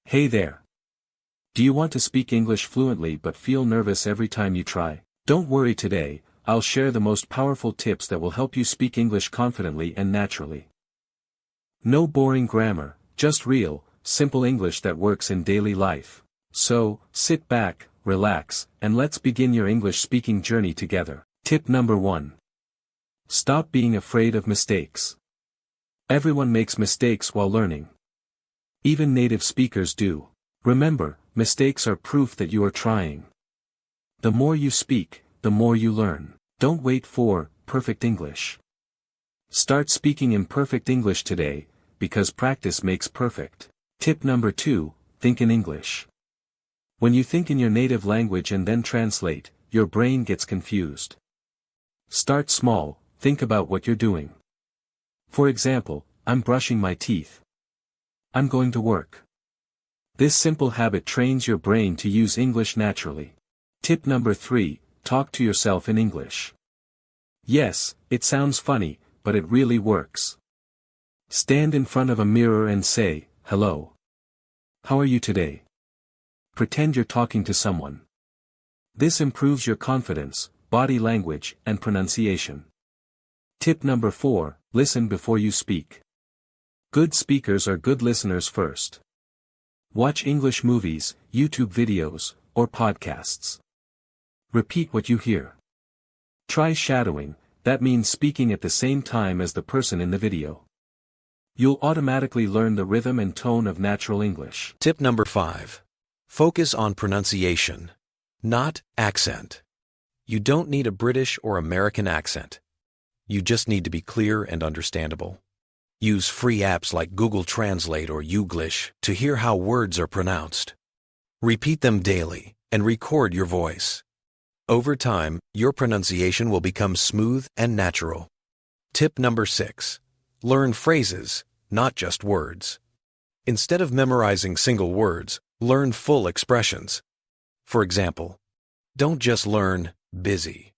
Hey there. Do you want to speak English fluently but feel nervous every time you try? Don't worry today, I'll share the most powerful tips that will help you speak English confidently and naturally. No boring grammar, just real, simple English that works in daily life. So, sit back, relax, and let's begin your English speaking journey together. Tip number 1. Stop being afraid of mistakes. Everyone makes mistakes while learning. Even native speakers do. Remember, mistakes are proof that you are trying. The more you speak, the more you learn. Don't wait for perfect English. Start speaking imperfect English today, because practice makes perfect. Tip number 2, think in English. When you think in your native language and then translate, your brain gets confused. Start small, think about what you're doing. For example, I'm brushing my teeth. I'm going to work. This simple habit trains your brain to use English naturally. Tip number 3, talk to yourself in English. Yes, it sounds funny, but it really works. Stand in front of a mirror and say, "Hello. How are you today?" Pretend you're talking to someone. This improves your confidence, body language, and pronunciation. Tip number 4, listen before you speak. Good speakers are good listeners first. Watch English movies, YouTube videos, or podcasts. Repeat what you hear. Try shadowing, that means speaking at the same time as the person in the video. You'll automatically learn the rhythm and tone of natural English. Tip number 5. Focus on pronunciation, not accent. You don't need a British or American accent. You just need to be clear and understandable. Use free apps like Google Translate or Youglish to hear how words are pronounced. Repeat them daily and record your voice. Over time, your pronunciation will become smooth and natural. Tip number 6. Learn phrases, not just words. Instead of memorizing single words, learn full expressions. For example, don't just learn busy.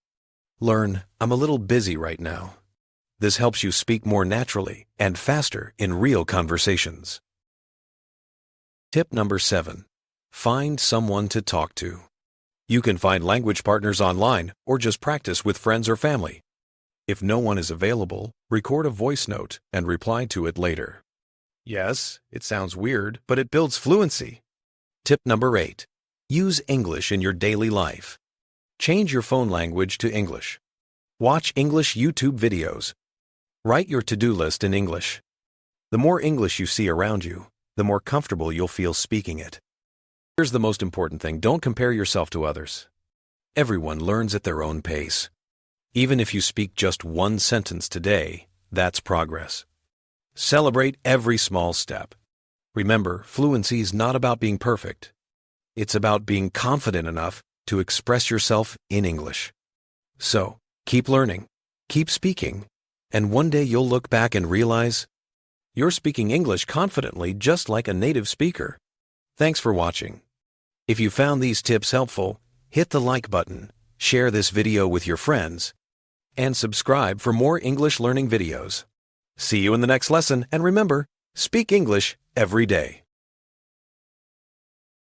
Learn, I'm a little busy right now. This helps you speak more naturally and faster in real conversations. Tip number 7. Find someone to talk to. You can find language partners online or just practice with friends or family. If no one is available, record a voice note and reply to it later. Yes, it sounds weird, but it builds fluency. Tip number 8. Use English in your daily life. Change your phone language to English. Watch English YouTube videos. Write your to-do list in English. The more English you see around you, the more comfortable you'll feel speaking it. Here's the most important thing: don't compare yourself to others. Everyone learns at their own pace. Even if you speak just one sentence today, that's progress. Celebrate every small step. Remember, fluency is not about being perfect. It's about being confident enough to express yourself in English. So, keep learning, keep speaking, and one day you'll look back and realize you're speaking English confidently just like a native speaker. Thanks for watching. If you found these tips helpful, hit the like button, share this video with your friends, and subscribe for more English learning videos. See you in the next lesson, and remember, speak English every day.